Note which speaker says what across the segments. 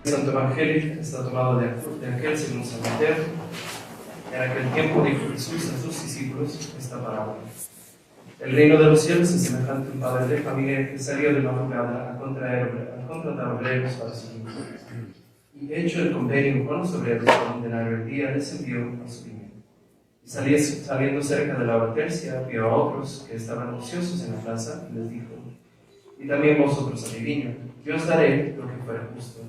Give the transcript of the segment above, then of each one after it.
Speaker 1: Santo Evangelio está tomado de aquel según San Mateo. En aquel tiempo dijo Jesús a sus discípulos esta parábola. El reino de los cielos es semejante a un padre de familia que salió de madrugada a contratar obreros para su viña. Y hecho el convenio con los obreros por un denario al día, les envió a su viña. Y saliendo cerca de la hora tercia, vio a otros que estaban ociosos en la plaza y les dijo: y también vosotros a mi viña, yo os daré lo que fuera justo.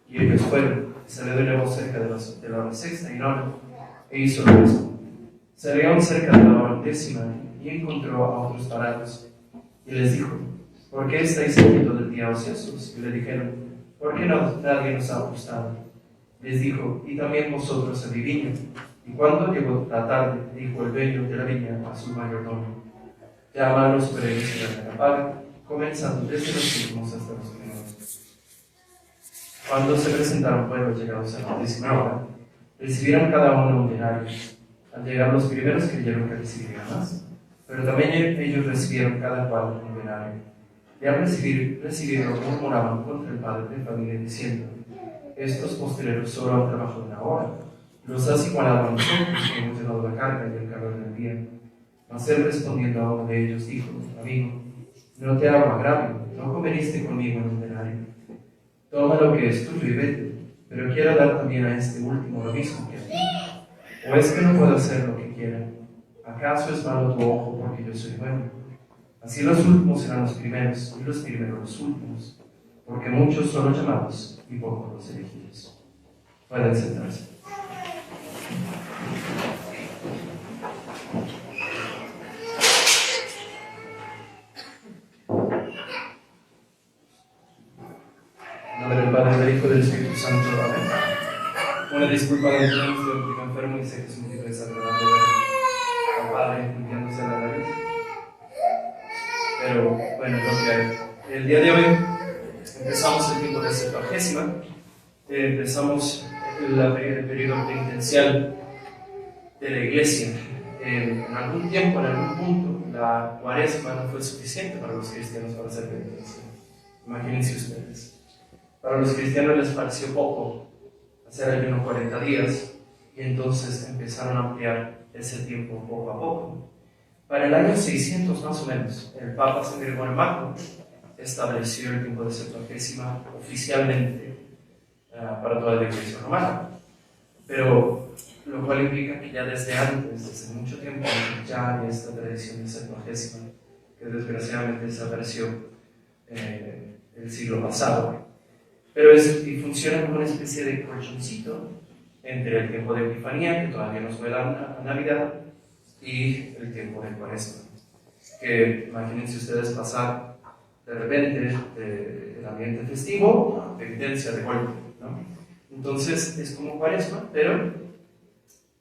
Speaker 1: Y ellos fueron, y salió de nuevo cerca de la hora sexta y nona, e hizo lo mismo. Salió aún cerca de la hora décima, y encontró a otros parados, y les dijo: ¿por qué estáis aquí todo el día ociosos? Y le dijeron: ¿por qué nadie nos ha ajustado? Les dijo: y también vosotros a mi viña. Y cuando llegó la tarde, dijo el dueño de la viña a su mayordomo: llama a los obreros y dame la paga, comenzando desde los últimos hasta los primeros. Cuando se presentaron pueblos llegados a la 10ª hora, recibieron cada uno un denario. Al llegar los primeros creyeron que recibirían más, pero también ellos recibieron cada cual un denario. Y al recibirlo murmuraban contra el padre de familia diciendo: estos postreros solo han trabajado una hora, los has igualado a nosotros que hemos llevado la carga y el calor del día. Mas él respondiendo a uno de ellos dijo: amigo, no te hago agravio, no conveniste conmigo en un denario. Toma lo que es tuyo y vete, pero quiero dar también a este último lo mismo que a ti. ¿O es que no puedo hacer lo que quiera? ¿Acaso es malo tu ojo porque yo soy bueno? Así los últimos serán los primeros y los primeros los últimos, porque muchos son los llamados y pocos los elegidos. Pueden sentarse. En nombre del Padre, del Hijo y del Espíritu Santo. Amén. Una disculpa de estoy un poquito enfermo y sé que es un poquito desagradable ver al Padre limpiándose la nariz. Pero bueno, es lo que hay. El día de hoy empezamos el tiempo de Septuagésima. Empezamos el periodo penitencial de la Iglesia. En algún tiempo, en algún punto, la Cuaresma no fue suficiente para los cristianos para hacer penitencia. Imagínense ustedes. Para los cristianos les pareció poco hacer ayuno 40 días y entonces empezaron a ampliar ese tiempo poco a poco. Para el año 600 más o menos, el Papa San Gregorio Magno estableció el tiempo de Septuagésima oficialmente para toda la Iglesia romana. Pero lo cual implica que ya desde antes, desde mucho tiempo, ya había esta tradición de Septuagésima, que desgraciadamente desapareció el siglo pasado. Pero y funciona como una especie de colchoncito entre el tiempo de Epifanía, que todavía nos vuela a Navidad, y el tiempo de Cuaresma. Que imagínense ustedes pasar de repente del ambiente festivo a penitencia de golpe, ¿no? Entonces es como Cuaresma, pero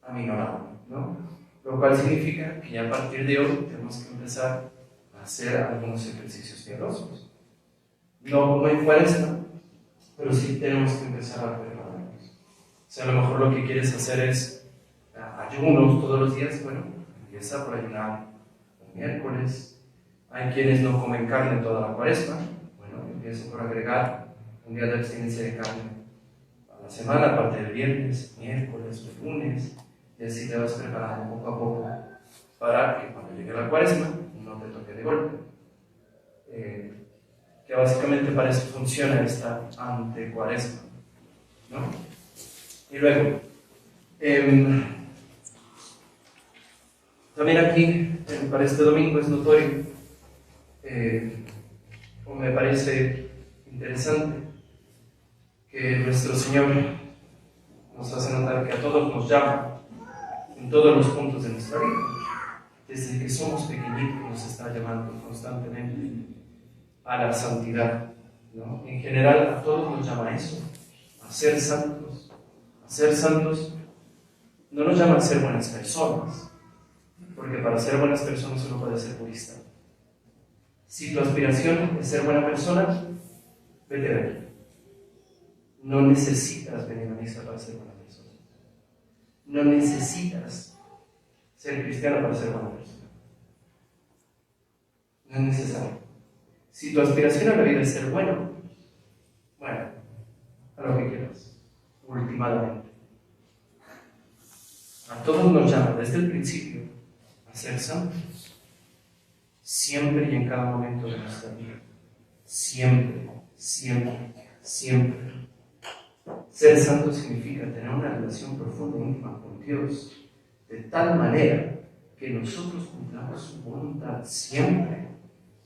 Speaker 1: aminorado, ¿no? Lo cual significa que ya a partir de hoy tenemos que empezar a hacer algunos ejercicios piadosos. No como en Cuaresma, pero sí tenemos que empezar a prepararnos. O sea, a lo mejor lo que quieres hacer es ayunos todos los días. Bueno, empieza por ayunar un miércoles. Hay quienes no comen carne toda la Cuaresma. Bueno, empieza por agregar un día de abstinencia de carne a la semana, aparte del viernes, miércoles o lunes, y así te vas preparando poco a poco para que cuando llegue la Cuaresma no te toque de golpe. Que básicamente para eso funciona esta antecuaresma, ¿no? Y luego, también aquí, para este domingo es notorio, o me parece interesante, que nuestro Señor nos hace notar que a todos nos llama en todos los puntos de nuestra vida. Desde que somos pequeñitos nos está llamando constantemente a la santidad, ¿no? En general a todos nos llama a eso, a ser santos. A ser santos no nos llama a ser buenas personas, porque para ser buenas personas uno puede ser purista. Si tu aspiración es ser buena persona, vete de aquí. No necesitas venir a misa para ser buena persona. No necesitas ser cristiano para ser buena persona. No es necesario. Si tu aspiración a la vida es ser bueno, a lo que quieras, últimamente. A todos nos llama desde el principio a ser santos, siempre y en cada momento de nuestra vida. Siempre, siempre, siempre. Ser santo significa tener una relación profunda e íntima con Dios, de tal manera que nosotros cumplamos su voluntad siempre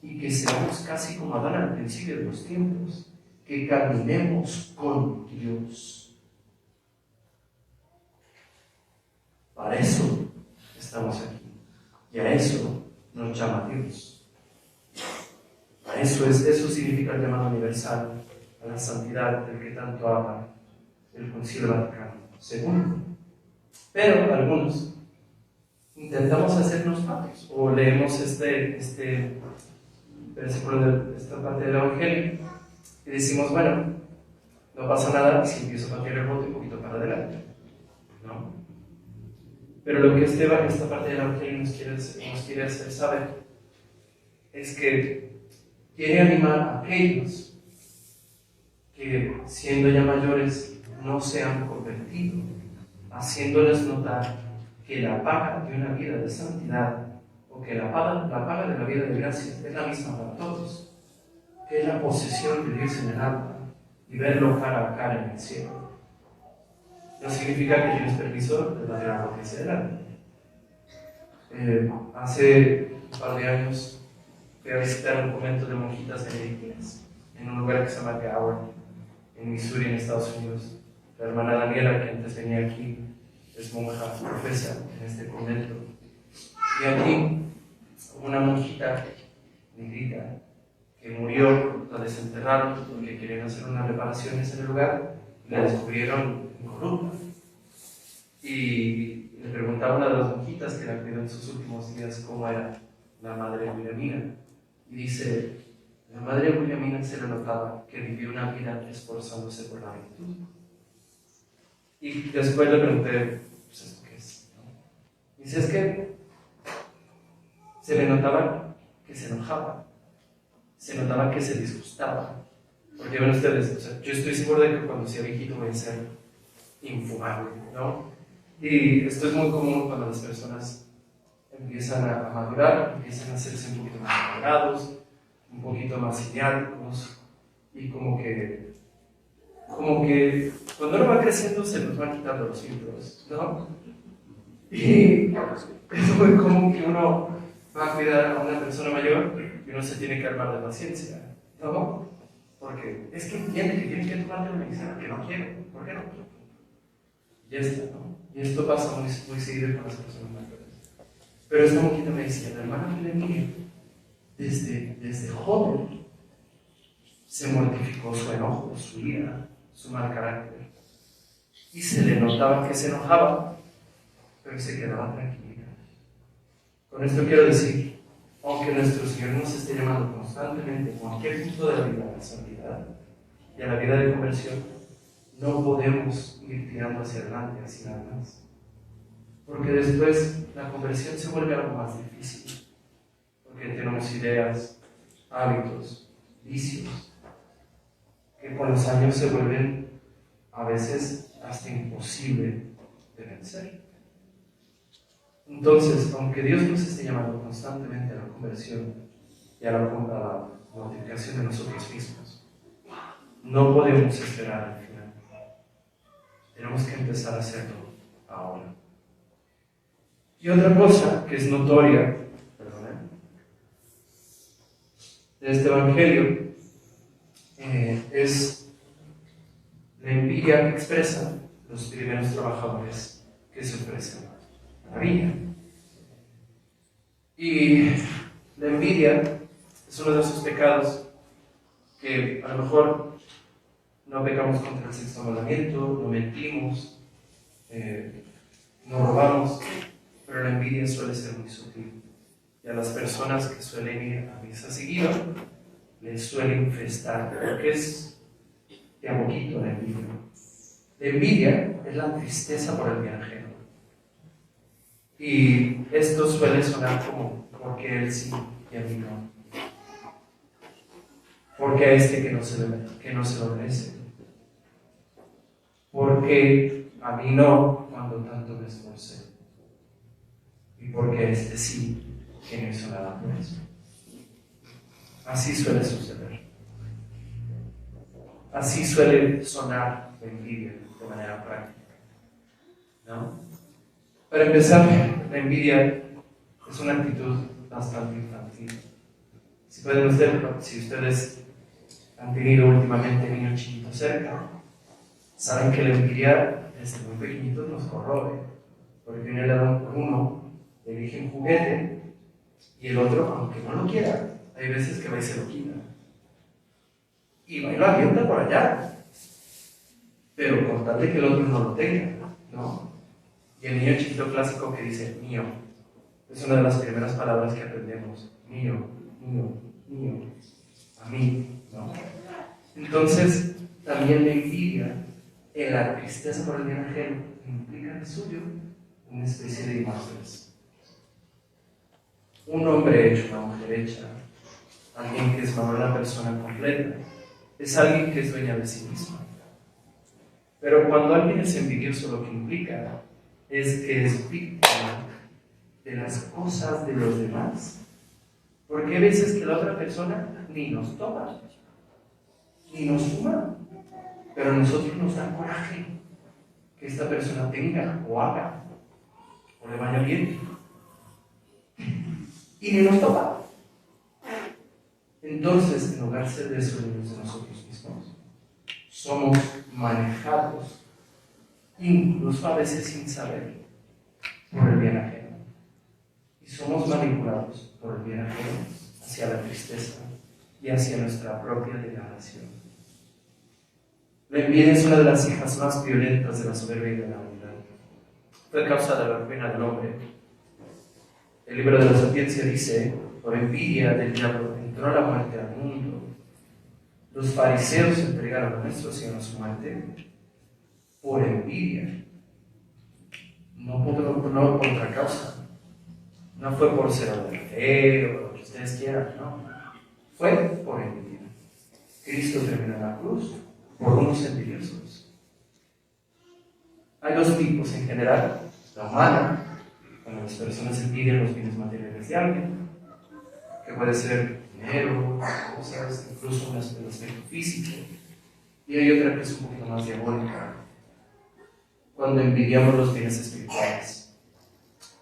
Speaker 1: y que seamos casi como Adán al principio de los tiempos, que caminemos con Dios. Para eso estamos aquí y a eso nos llama Dios. Para eso significa el llamado universal a la santidad del que tanto habla el Concilio Vaticano II. Pero algunos intentamos hacernos patos o leemos este versículo de esta parte del Evangelio y decimos, bueno, no pasa nada si empiezo a patear el bote un poquito para adelante, ¿no? Pero lo que esta parte del Evangelio nos quiere hacer saber es que quiere animar a aquellos que, siendo ya mayores, no se han convertido, haciéndoles notar que la paga de una vida de santidad, o que la paga de la vida de gracia es la misma para todos, que es la posesión de Dios en el alma y verlo cara a cara en el cielo. No significa que tienes permiso de la potencia del alma. Hace un par de años fui a visitar un convento de monjitas benedictinas en un lugar que se llama Gower, en Missouri, en Estados Unidos. La hermana Daniela, que antes venía aquí, es monja, profesa en este convento. Y aquí, una monjita negrita que murió, la desenterraron porque querían hacer unas reparaciones en el lugar y la descubrieron incorrupta. Y le preguntaba a una de las monjitas que la cuidó en sus últimos días cómo era la madre Williamina. Y dice, la madre Williamina se le notaba que vivió una vida esforzándose por la virtud. Y después le pregunté, pues ¿esto qué es? ¿No? Dice, es que se le notaba que se enojaba, se notaba que se disgustaba. Porque ven ustedes, o sea, yo estoy seguro de que cuando sea viejito voy a ser infumable, ¿no? Y esto es muy común cuando las personas empiezan a madurar, empiezan a hacerse un poquito más moderados, un poquito más cineáticos, y como que cuando uno va creciendo se nos van quitando los filtros, ¿no? Y es muy común que uno va a cuidar a una persona mayor y uno se tiene que armar de paciencia, ¿no? Porque es que entiende que tiene que tomar la medicina, que no quiere, ¿por qué no? Ya está, ¿no? Y esto pasa muy seguido con las personas mayores. Pero esta monjita me decía, la hermana Wilhelmina, desde joven, se mortificó su enojo, su ira, su mal carácter. Y se le notaba que se enojaba, pero se quedaba tranquila. Con esto quiero decir, aunque nuestro Señor nos esté llamando constantemente a cualquier punto de la vida a la santidad y a la vida de conversión, no podemos ir tirando hacia adelante así nada más. Porque después la conversión se vuelve algo más difícil. Porque tenemos ideas, hábitos, vicios, que con los años se vuelven a veces hasta imposible de vencer. Entonces, aunque Dios nos esté llamando constantemente a la conversión y a la mortificación de nosotros mismos, no podemos esperar al final. Tenemos que empezar a hacerlo ahora. Y otra cosa que es notoria, de este Evangelio es la envidia que expresan los primeros trabajadores que se ofrecen a la viña. Y la envidia es uno de esos pecados que a lo mejor no pecamos contra el sexto mandamiento, no mentimos, no robamos, pero la envidia suele ser muy sutil. Y a las personas que suelen ir a misa seguido, les suele infestar, porque es de a poquito la envidia. La envidia es la tristeza por el bien ajeno. Y esto suele sonar como, porque él sí y a mí no. Porque a este que no se lo merece. ¿Por qué a mí no cuando tanto me esforcé? ¿Y por qué este sí que no hizo nada por eso? Así suele suceder. Así suele sonar la envidia de manera práctica, ¿no? Para empezar, la envidia es una actitud bastante infantil. Si ustedes han tenido últimamente niños chiquitos cerca, saben que la envidia desde muy pequeñitos nos corroe, porque uno le da uno, le elige un juguete, y el otro, aunque no lo quiera, hay veces que va y se lo quita. Y va y lo avienta por allá, pero con tal de que el otro no lo tenga, ¿no? Y el niño chiquito clásico que dice mío, es una de las primeras palabras que aprendemos. Mío, mío, mío, a mí, ¿no? Entonces, también la envidia, la tristeza por el bien ajeno, implica el suyo una especie de imágenes. Un hombre hecho, una mujer hecha, alguien que es una persona completa, es alguien que es dueña de sí misma. Pero cuando alguien es envidioso, lo que implica es que es víctima de las cosas de los demás. Porque hay veces que la otra persona ni nos toma, ni nos fuma, pero a nosotros nos da coraje que esta persona tenga o haga o le vaya bien. Y ni nos toma. Entonces, en lugar de ser desorientados de nosotros mismos, somos manejados, incluso a veces sin saber, por el bien ajeno. Y somos manipulados por el bien ajeno hacia la tristeza y hacia nuestra propia degradación. La envidia es una de las hijas más violentas de la soberbia y de la vanidad. Fue causa de la ruina del hombre. El libro de la Sapiencia dice: por envidia del diablo entró la muerte al mundo. Los fariseos entregaron a nuestro Señor a su muerte por envidia, no por otra causa. No fue por ser adulterio o lo que ustedes quieran, no. Fue por envidia. Cristo terminó en la cruz por unos envidiosos. Hay dos tipos en general: la humana, cuando las personas envidian los bienes materiales de alguien, que puede ser dinero, cosas, incluso un aspecto físico. Y hay otra que es un poquito más diabólica, cuando envidiamos los bienes espirituales.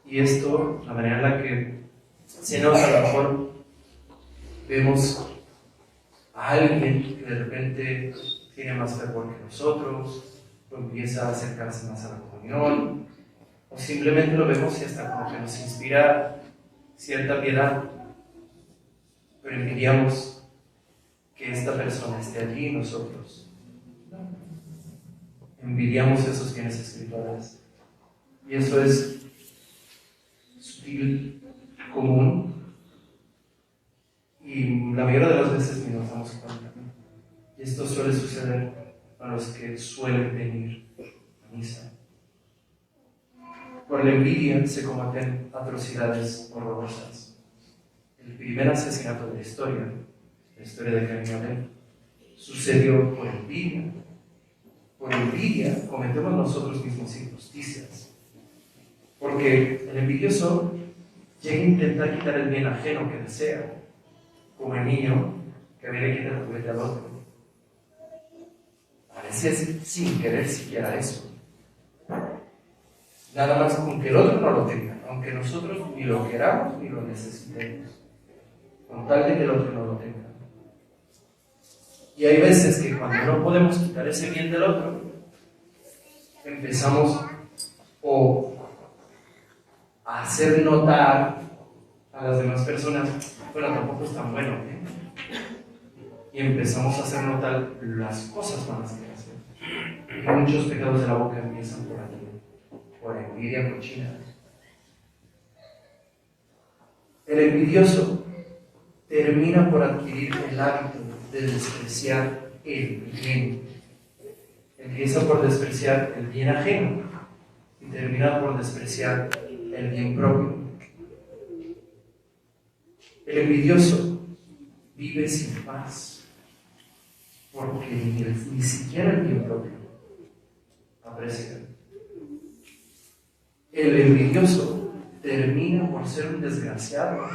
Speaker 1: Y esto, la manera en la que se nota, a lo mejor vemos a alguien que de repente tiene más fervor que nosotros, o empieza a acercarse más a la comunión, o simplemente lo vemos y hasta como que nos inspira cierta piedad, pero envidiamos que esta persona esté allí y nosotros. Envidiamos esos bienes espirituales. Y eso es sutil, común, y la mayoría de las veces ni nos damos cuenta. Y esto suele suceder a los que suelen venir a misa. Por la envidia se cometen atrocidades horrorosas. El primer asesinato de la historia de Caín y Abel, sucedió por envidia. Por envidia cometemos nosotros mismos injusticias. Porque el envidioso llega a intentar quitar el bien ajeno que desea, como el niño que viene a quitar el juguete al otro. A veces sin querer siquiera eso. Nada más con que el otro no lo tenga, aunque nosotros ni lo queramos ni lo necesitemos, con tal de que el otro no lo tenga. Y hay veces que cuando no podemos quitar ese bien del otro, empezamos a hacer notar a las demás personas: bueno, tampoco es tan bueno, ¿eh? Y empezamos a hacer notar las cosas malas que hacen. Y muchos pecados de la boca empiezan por aquí, por envidia cochina. El envidioso termina por adquirir el hábito de despreciar el bien. Empieza por despreciar el bien ajeno y termina por despreciar el bien propio. El envidioso vive sin paz porque ni siquiera el bien propio Aprecian. El envidioso termina por ser un desgraciado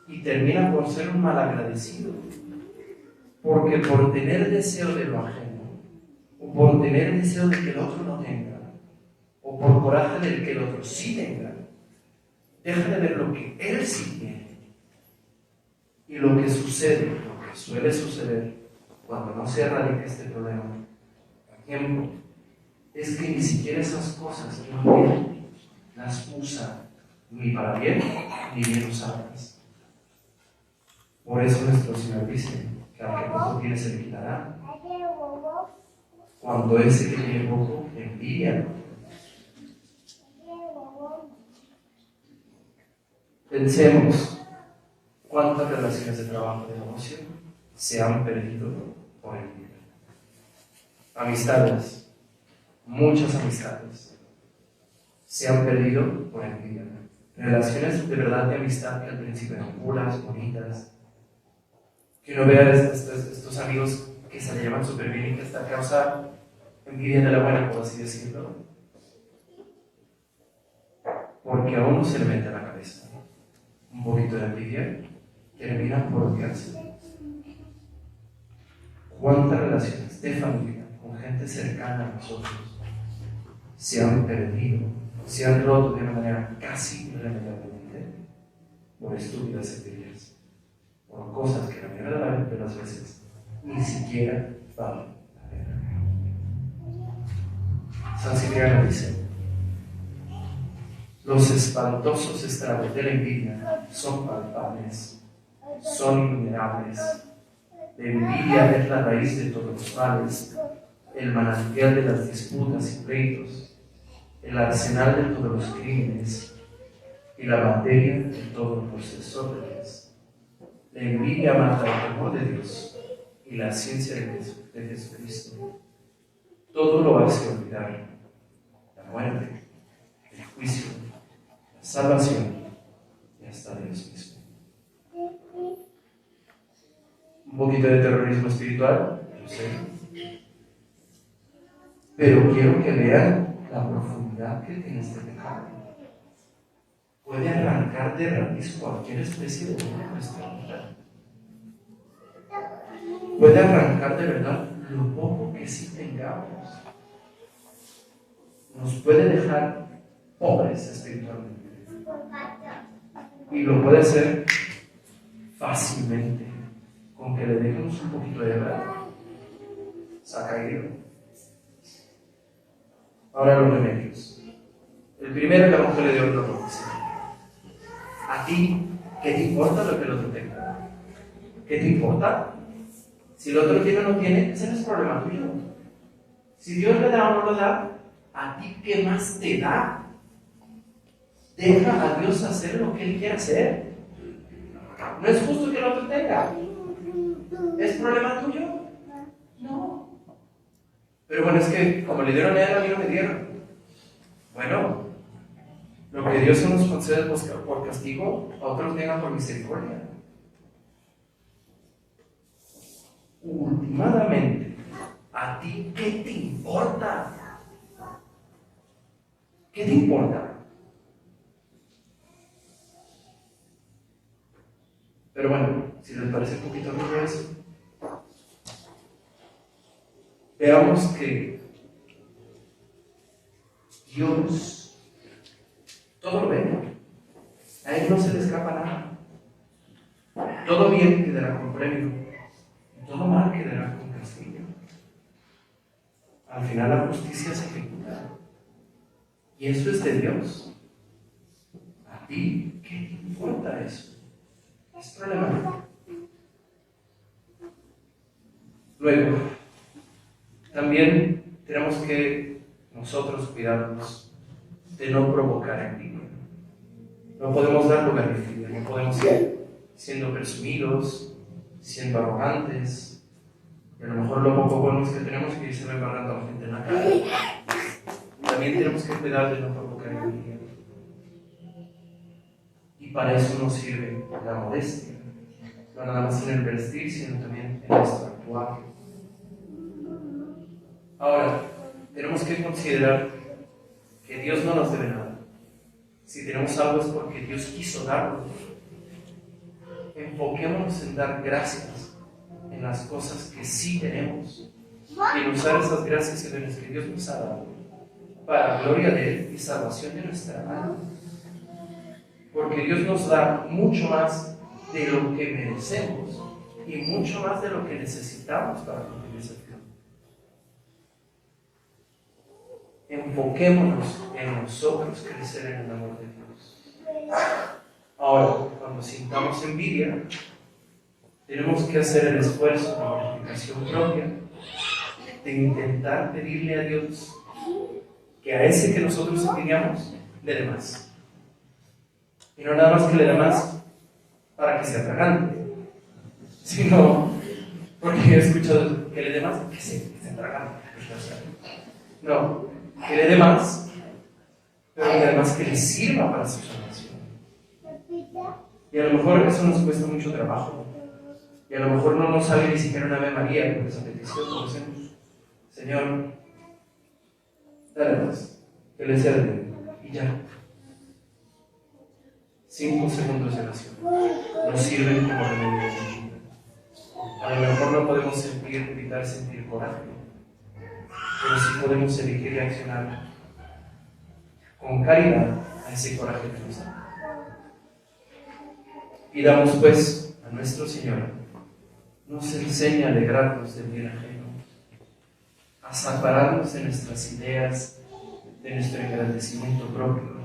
Speaker 1: y termina por ser un malagradecido, porque por tener deseo de lo ajeno, o por tener deseo de que el otro no tenga, o por coraje del que el otro sí tenga, deja de ver lo que él sí tiene. Y lo que sucede, lo que suele suceder cuando no se erradica este problema a tiempo, es que ni siquiera esas cosas que no tienen las usa ni para bien ni bien usadas. Por eso nuestro Señor dice que al que poco tiene se le quitará, cuando ese que tiene poco envidia. Pensemos cuántas relaciones de trabajo y de negocio se han perdido por envidia. Amistades, muchas amistades se han perdido por envidia. Relaciones de verdad de amistad que al principio eran puras, bonitas. Que uno vea estos amigos que se le llevan súper bien y que hasta causa envidia de la buena, por así decirlo. Porque a uno se le mete a la cabeza un poquito de envidia, terminan por odiarse. ¿Cuántas relaciones de familia con gente cercana a nosotros se han perdido, se han roto de una manera casi irremediablemente por estúpidas envidias, por cosas que la mayoría de las veces ni siquiera valen la pena? San Cipriano dice: los espantosos estragos de la envidia son palpables, son innumerables. La envidia es la raíz de todos los males, el manantial de las disputas y pleitos, el arsenal de todos los crímenes y la materia de todos los desórdenes. La envidia mata el temor de Dios y la ciencia de Jesucristo. Todo lo hace olvidar: la muerte, el juicio, la salvación y hasta Dios mismo. Un poquito de terrorismo espiritual, yo sé, pero quiero que vean la profundidad que tiene este pecado. Puede arrancar de raíz cualquier especie de vida en nuestra vida. Puede arrancar de verdad lo poco que sí tengamos. Nos puede dejar pobres espiritualmente. Y lo puede hacer fácilmente, con que le dejemos un poquito de verdad. Se ha caído. Ahora los remedios. El primero, el Evangelio de hoy nos lo dice: ¿a ti qué te importa lo que el otro tenga? ¿Qué te importa? Si el otro tiene o no tiene, ese no es problema tuyo. Si Dios le da o no lo da, ¿a ti qué más te da? Deja a Dios hacer lo que Él quiere hacer. No es justo que el otro tenga. ¿Es problema tuyo? No. Pero bueno, es que como le dieron a él, a mí no me dieron. Bueno, lo que Dios nos concede por castigo, a otros tengan por misericordia. Últimamente, ¿a ti qué te importa? ¿Qué te importa? Pero bueno, si les parece un poquito ruido eso, veamos que Dios todo lo ve. A Él no se le escapa nada. Todo bien quedará con premio, todo mal quedará con castigo. Al final la justicia se ejecuta. Y eso es de Dios. ¿A ti qué te importa eso? Es problemático. Luego, también tenemos que nosotros cuidarnos de no provocar envidia. No podemos dar lugar a envidia, no podemos ir siendo presumidos, siendo arrogantes. Y a lo mejor lo poco buenos que tenemos que irse embarrando a la gente en la cara. También tenemos que cuidar de no provocar envidia. Y para eso nos sirve la modestia. No nada más en el vestir, sino también en nuestro actuar. Ahora, tenemos que considerar que Dios no nos debe nada. Si tenemos algo es porque Dios quiso darlo. Enfoquémonos en dar gracias en las cosas que sí tenemos y en usar esas gracias y dones que Dios nos ha dado para gloria de Él y salvación de nuestra alma. Porque Dios nos da mucho más de lo que merecemos y mucho más de lo que necesitamos para cumplir ese fin. Enfoquémonos en nosotros crecer en el amor de Dios. Ahora, cuando sintamos envidia, tenemos que hacer el esfuerzo de mortificación propia de intentar pedirle a Dios que a ese que nosotros envidiamos le dé más. Y no nada más que le dé más para que se atragante, sino porque he escuchado que le dé más que se atragante. No, que le dé más, pero además que le sirva para su salvación. Y a lo mejor eso nos cuesta mucho trabajo. Y a lo mejor no nos sale ni siquiera una Ave María por esa petición. Como decimos, Señor, dale más, que le sea de bien. Y ya. 5 segundos de oración nos sirven como remedio de vida. A lo mejor no podemos evitar sentir coraje, pero sí podemos elegir reaccionar con caridad a ese coraje que nos da. Pidamos pues a nuestro Señor nos enseñe a alegrarnos del bien ajeno, a separarnos de nuestras ideas, de nuestro engrandecimiento propio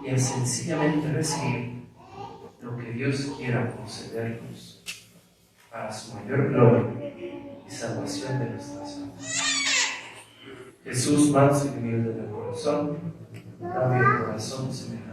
Speaker 1: y a sencillamente recibir lo que Dios quiera concedernos para su mayor gloria y salvación de nuestras almas. Jesús, manso y humilde del corazón, dame el corazón semejante.